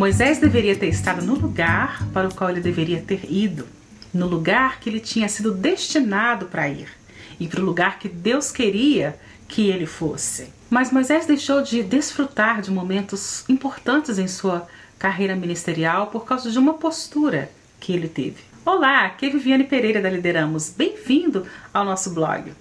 Moisés deveria ter estado no lugar para o qual ele deveria ter ido, no lugar que ele tinha sido destinado para ir e para o lugar que Deus queria que ele fosse. Mas Moisés deixou de desfrutar de momentos importantes em sua carreira ministerial por causa de uma postura que ele teve. Olá, aqui é Viviane Pereira da Lideramos. Bem-vindo ao nosso blog.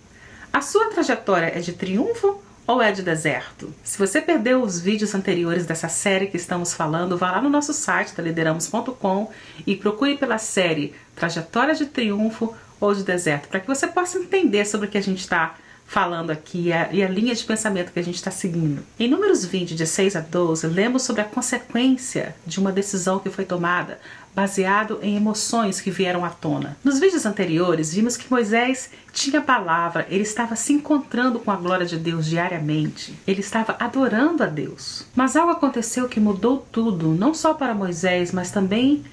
A sua trajetória é de triunfo ou é de deserto? Se você perdeu os vídeos anteriores dessa série que estamos falando, vá lá no nosso site da lideramos.com e procure pela série Trajetória de Triunfo ou de Deserto, para que você possa entender sobre o que a gente está falando aqui e a linha de pensamento que a gente está seguindo. Em Números 20, de 6 a 12, lemos sobre a consequência de uma decisão que foi tomada baseado em emoções que vieram à tona. Nos vídeos anteriores, vimos que Moisés tinha palavra, ele estava se encontrando com a glória de Deus diariamente, ele estava adorando a Deus. Mas algo aconteceu que mudou tudo, não só para Moisés, mas também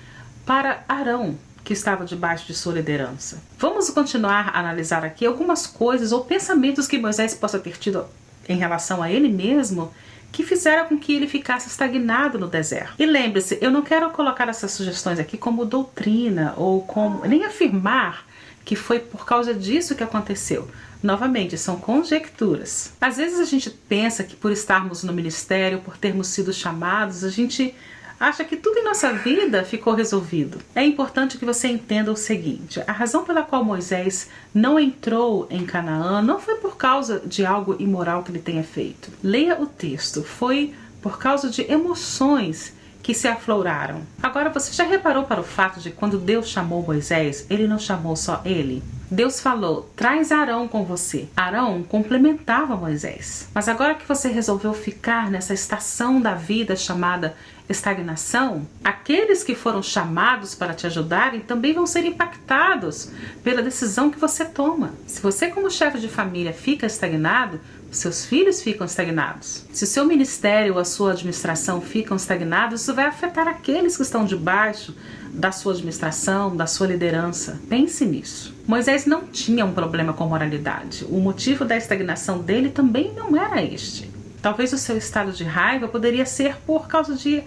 para Arão, que estava debaixo de sua liderança. Vamos continuar a analisar aqui algumas coisas ou pensamentos que Moisés possa ter tido em relação a ele mesmo, que fizeram com que ele ficasse estagnado no deserto. E lembre-se, eu não quero colocar essas sugestões aqui como doutrina ou como nem afirmar que foi por causa disso que aconteceu. Novamente, são conjecturas. Às vezes a gente pensa que por estarmos no ministério, por termos sido chamados, a gente acha que tudo em nossa vida ficou resolvido. É importante que você entenda o seguinte: a razão pela qual Moisés não entrou em Canaã não foi por causa de algo imoral que ele tenha feito. Leia o texto. Foi por causa de emoções que se afloraram. Agora, você já reparou para o fato de quando Deus chamou Moisés, ele não chamou só ele? Deus falou, traz Arão com você. Arão complementava Moisés. Mas agora que você resolveu ficar nessa estação da vida chamada estagnação, aqueles que foram chamados para te ajudarem também vão ser impactados pela decisão que você toma. Se você, como chefe de família, fica estagnado, seus filhos ficam estagnados. Se o seu ministério ou a sua administração ficam estagnados, isso vai afetar aqueles que estão debaixo da sua administração, da sua liderança. Pense nisso. Moisés não tinha um problema com moralidade. O motivo da estagnação dele também não era este. Talvez o seu estado de raiva poderia ser por causa de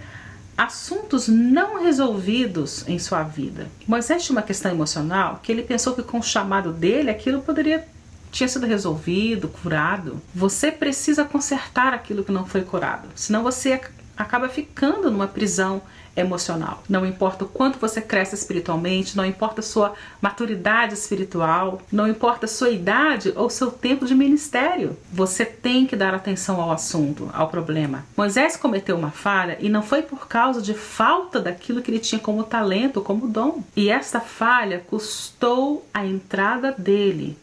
assuntos não resolvidos em sua vida. Moisés tinha uma questão emocional que ele pensou que com o chamado dele aquilo tinha sido resolvido, curado. Você precisa consertar aquilo que não foi curado, senão você acaba ficando numa prisão emocional. Não importa o quanto você cresce espiritualmente, não importa a sua maturidade espiritual, não importa a sua idade ou seu tempo de ministério, você tem que dar atenção ao assunto, ao problema. Moisés cometeu uma falha e não foi por causa de falta daquilo que ele tinha como talento, como dom. E esta falha custou a entrada dele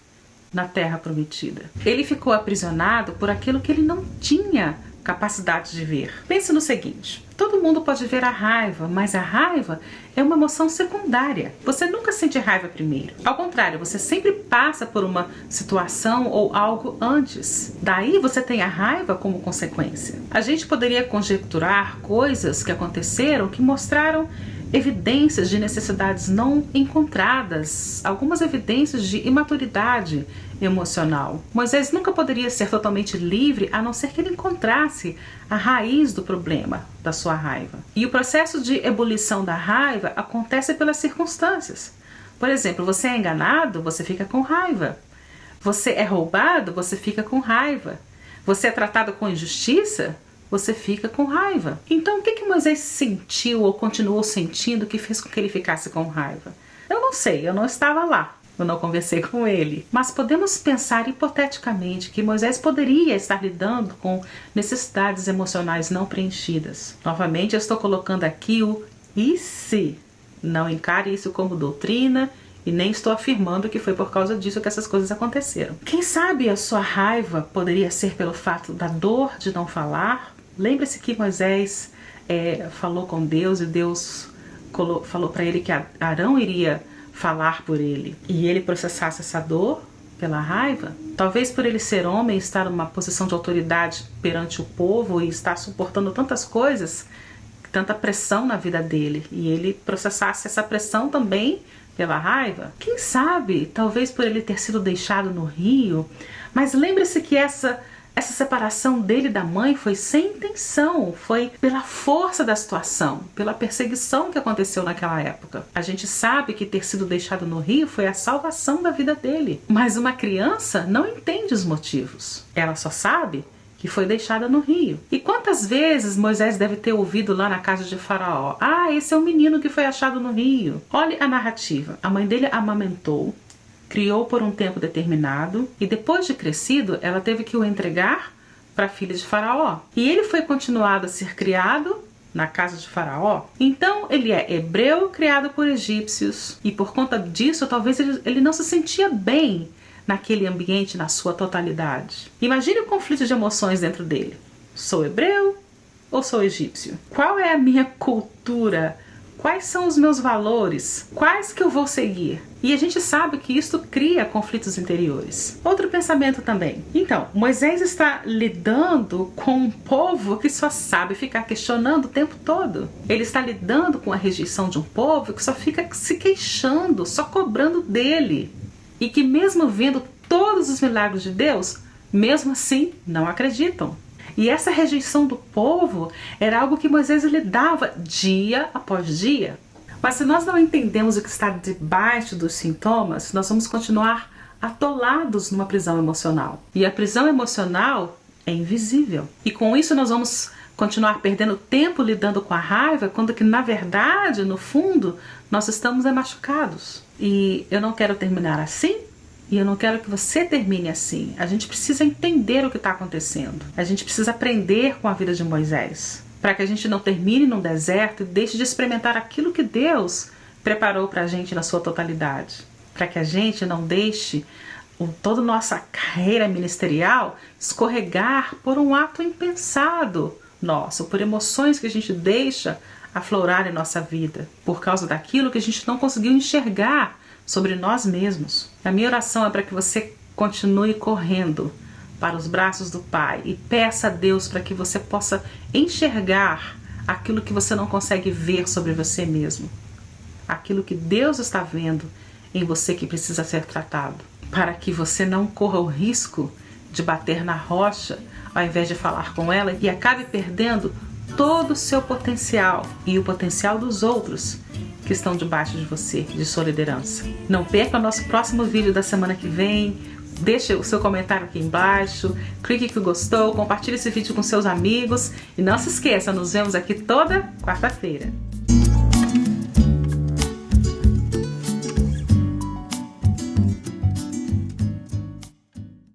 na terra prometida. Ele ficou aprisionado por aquilo que ele não tinha capacidade de ver. Pense no seguinte: todo mundo pode ver a raiva, mas a raiva é uma emoção secundária. Você nunca sente raiva primeiro. Ao contrário, você sempre passa por uma situação ou algo antes. Daí você tem a raiva como consequência. A gente poderia conjecturar coisas que aconteceram que mostraram evidências de necessidades não encontradas, algumas evidências de imaturidade emocional. Moisés nunca poderia ser totalmente livre a não ser que ele encontrasse a raiz do problema da sua raiva. E o processo de ebulição da raiva acontece pelas circunstâncias. Por exemplo, você é enganado, você fica com raiva. Você é roubado, você fica com raiva. Você é tratado com injustiça, você fica com raiva. Então, o que Moisés sentiu ou continuou sentindo que fez com que ele ficasse com raiva? Eu não sei, eu não estava lá, eu não conversei com ele. Mas podemos pensar hipoteticamente que Moisés poderia estar lidando com necessidades emocionais não preenchidas. Novamente, eu estou colocando aqui o e se. Não encare isso como doutrina e nem estou afirmando que foi por causa disso que essas coisas aconteceram. Quem sabe a sua raiva poderia ser pelo fato da dor de não falar? Lembre-se que Moisés falou com Deus e Deus falou para ele que Arão iria falar por ele e ele processasse essa dor pela raiva. Talvez por ele ser homem, estar numa posição de autoridade perante o povo e estar suportando tantas coisas, tanta pressão na vida dele, e ele processasse essa pressão também pela raiva. Quem sabe, talvez por ele ter sido deixado no rio, mas lembre-se que essa Essa separação dele da mãe foi sem intenção, foi pela força da situação, pela perseguição que aconteceu naquela época. A gente sabe que ter sido deixado no rio foi a salvação da vida dele, mas uma criança não entende os motivos. Ela só sabe que foi deixada no rio. E quantas vezes Moisés deve ter ouvido lá na casa de Faraó: ah, esse é o menino que foi achado no rio. Olhe a narrativa. A mãe dele amamentou, criou por um tempo determinado e depois de crescido ela teve que o entregar para a filha de Faraó. E ele foi continuado a ser criado na casa de Faraó. Então ele é hebreu criado por egípcios e por conta disso talvez ele não se sentia bem naquele ambiente na sua totalidade. Imagine o conflito de emoções dentro dele. Sou hebreu ou sou egípcio? Qual é a minha cultura? Quais são os meus valores? Quais que eu vou seguir? E a gente sabe que isso cria conflitos interiores. Outro pensamento também. Então, Moisés está lidando com um povo que só sabe ficar questionando o tempo todo. Ele está lidando com a rejeição de um povo que só fica se queixando, só cobrando dele. E que mesmo vendo todos os milagres de Deus, mesmo assim não acreditam. E essa rejeição do povo era algo que Moisés lidava dia após dia. Mas se nós não entendemos o que está debaixo dos sintomas, nós vamos continuar atolados numa prisão emocional. E a prisão emocional é invisível. E com isso nós vamos continuar perdendo tempo lidando com a raiva, quando que na verdade, no fundo, nós estamos machucados. E eu não quero terminar assim. E eu não quero que você termine assim. A gente precisa entender o que está acontecendo. A gente precisa aprender com a vida de Moisés, para que a gente não termine num deserto e deixe de experimentar aquilo que Deus preparou para a gente na sua totalidade. Para que a gente não deixe toda a nossa carreira ministerial escorregar por um ato impensado nosso, por emoções que a gente deixa aflorar em nossa vida, por causa daquilo que a gente não conseguiu enxergar sobre nós mesmos. A minha oração é para que você continue correndo para os braços do Pai e peça a Deus para que você possa enxergar aquilo que você não consegue ver sobre você mesmo, aquilo que Deus está vendo em você que precisa ser tratado, para que você não corra o risco de bater na rocha ao invés de falar com ela e acabe perdendo todo o seu potencial e o potencial dos outros que estão debaixo de você, de sua liderança. Não perca o nosso próximo vídeo da semana que vem. Deixe o seu comentário aqui embaixo, clique que gostou, compartilhe esse vídeo com seus amigos e não se esqueça, nos vemos aqui toda quarta-feira.